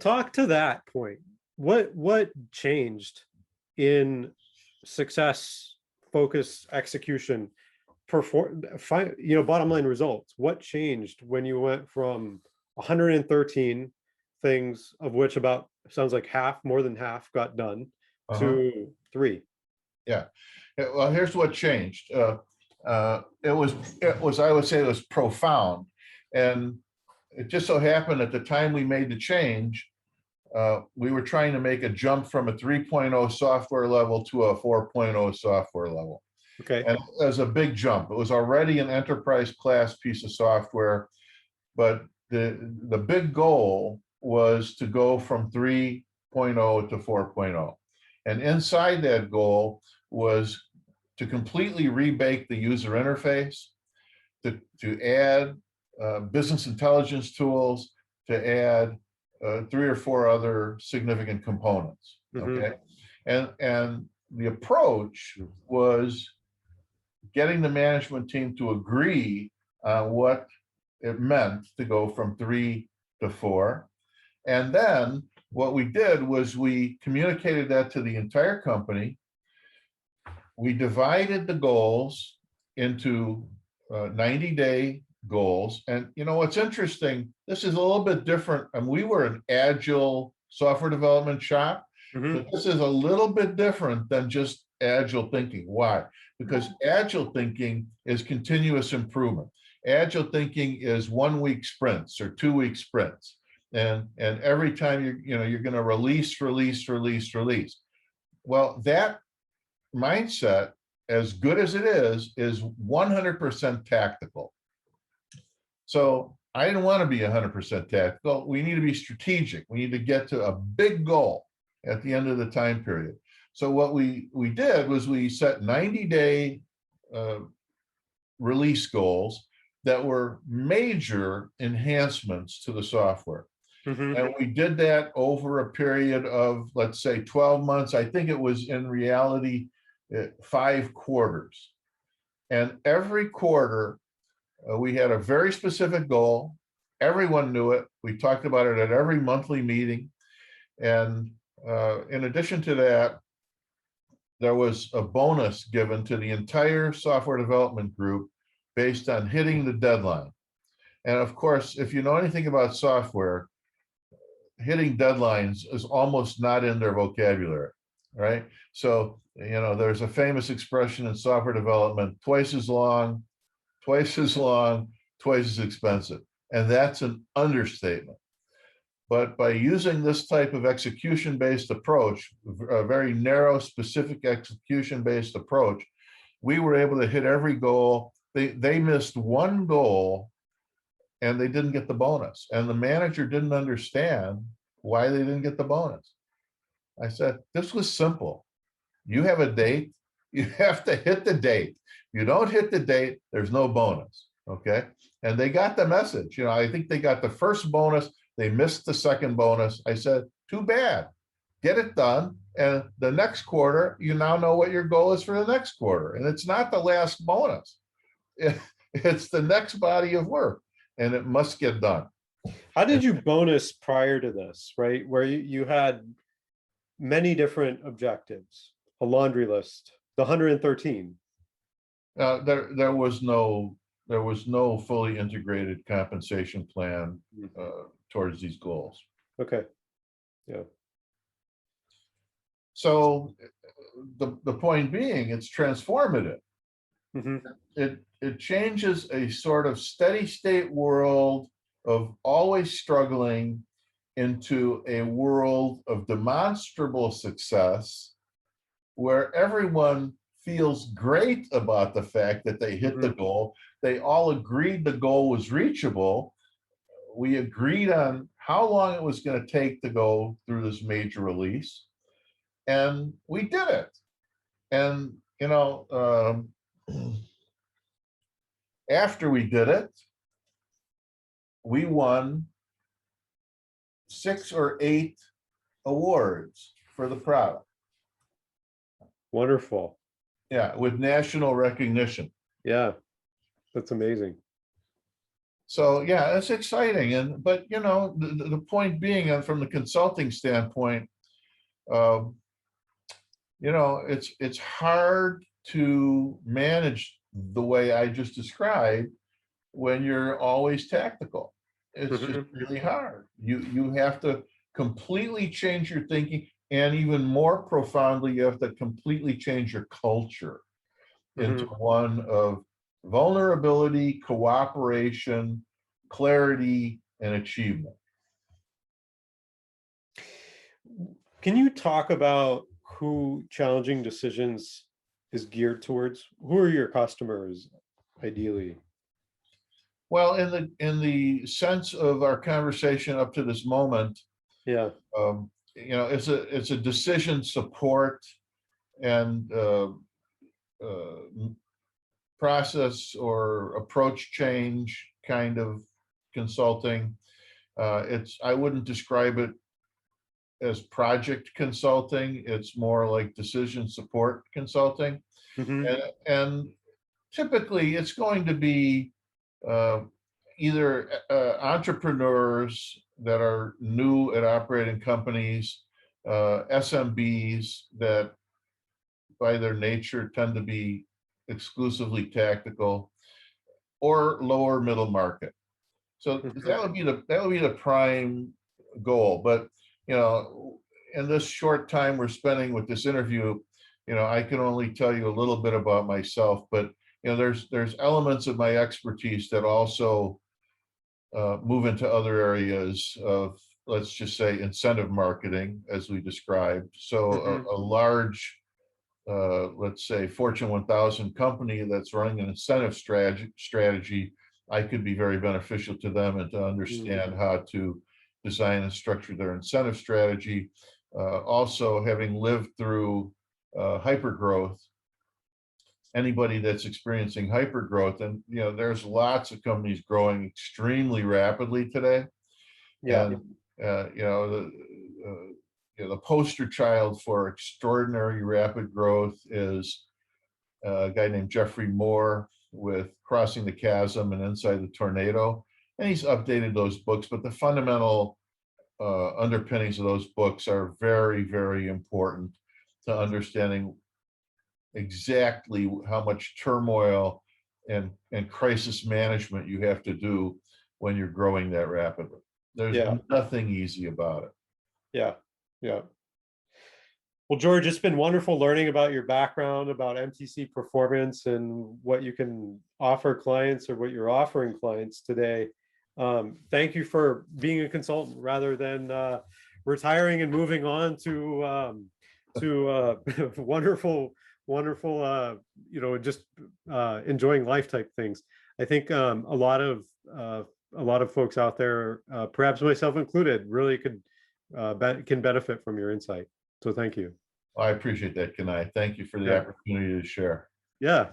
talk to that point. What changed in success, focus, execution, bottom line results? What changed when you went from 113 things, of which about sounds like half, more than half, got done, to 3? Yeah. Well, here's what changed. It was, I would say it was profound. And it just so happened at the time we made the change, we were trying to make a jump from a 3.0 software level to a 4.0 software level. Okay. And it was a big jump. It was already an enterprise class piece of software, but the big goal was to go from 3.0 to 4.0. And inside that goal was to completely rebake the user interface, to add business intelligence tools, to add 3 or 4 other significant components. Okay. And the approach was getting the management team to agree on what it meant to go from 3 to 4. And then what we did was we communicated that to the entire company. We divided the goals into 90-day goals. And you know what's interesting, this is a little bit different. And we were an agile software development shop, but this is a little bit different than just agile thinking. Why? Because agile thinking is continuous improvement. Agile thinking is 1-week sprints or 2-week sprints. And every time you're going to release. Well, that mindset, as good as it is 100% tactical. So I didn't want to be 100% tactical. We need to be strategic. We need to get to a big goal at the end of the time period. So what we did was we set 90-day release goals that were major enhancements to the software. And we did that over a period of, let's say, 12 months. I think it was in reality 5 quarters. And every quarter, we had a very specific goal. Everyone knew it. We talked about it at every monthly meeting. And in addition to that, there was a bonus given to the entire software development group based on hitting the deadline. And of course, if you know anything about software, hitting deadlines is almost not in their vocabulary, right? So, there's a famous expression in software development: twice as long, twice as expensive. And that's an understatement. But by using this type of execution-based approach, a very narrow, specific execution-based approach, we were able to hit every goal. They missed one goal and they didn't get the bonus. And the manager didn't understand why they didn't get the bonus. I said, this was simple. You have a date, you have to hit the date. You don't hit the date, there's no bonus, okay? And they got the message. I think they got the first bonus, they missed the second bonus. I said, too bad, get it done. And the next quarter, you now know what your goal is for the next quarter. And it's not the last bonus. It's the next body of work, and it must get done. How did you bonus prior to this, right? Where you had many different objectives, a laundry list, the 113. There was no fully integrated compensation plan towards these goals. Okay. Yeah. So the point being, it's transformative. It changes a sort of steady state world of always struggling into a world of demonstrable success, where everyone feels great about the fact that they hit the goal. They all agreed the goal was reachable. We agreed on how long it was going to take to go through this major release, and we did it. And after we did it, we won 6 or 8 awards for the product. Wonderful. Yeah, with national recognition. Yeah, that's amazing. So yeah, it's exciting. But the point being, from the consulting standpoint, um, it's hard to manage the way I just described when you're always tactical. It's just Mhm, really hard. You have to completely change your thinking, and even more profoundly, you have to completely change your culture into mhm. one of vulnerability, cooperation, clarity, and achievement. Can you talk about who Challenging Decisions is geared towards? Who are your customers, ideally? Well, in the sense of our conversation up to this moment, Yeah. it's a decision support and process or approach change kind of consulting. I wouldn't describe it as project consulting. It's more like decision support consulting. Hmm. And typically it's going to be uh, either entrepreneurs that are new at operating companies, SMBs that by their nature tend to be exclusively tactical, or lower middle market. So Hmm. that would be the prime goal. But in this short time we're spending with this interview, I can only tell you a little bit about myself. But there's elements of my expertise that also move into other areas of, let's just say, incentive marketing, as we described. So Hmm. a large, let's say, Fortune 1000 company that's running an incentive strategy, I could be very beneficial to them, and to understand how to design and structure their incentive strategy. Also, having lived through hypergrowth, anybody that's experiencing hypergrowth, and there's lots of companies growing extremely rapidly today. Yeah. And uh, you know the the poster child for extraordinary rapid growth is a guy named Jeffrey Moore with Crossing the Chasm and Inside the Tornado. And he's updated those books, but the fundamental underpinnings of those books are very, very important to understanding exactly how much turmoil and crisis management you have to do when you're growing that rapidly. There's Yeah. nothing easy about it. Yeah. Yeah. Well, George, it's been wonderful learning about your background, about MTC performance, and what you can offer clients or what you're offering clients today. Thank you for being a consultant rather than retiring and moving on to wonderful, wonderful, just enjoying life type things. I think a lot of folks out there, perhaps myself included, really can benefit from your insight. So thank you. I appreciate that, Kenai. Thank you for the Yeah. opportunity to share. Yeah.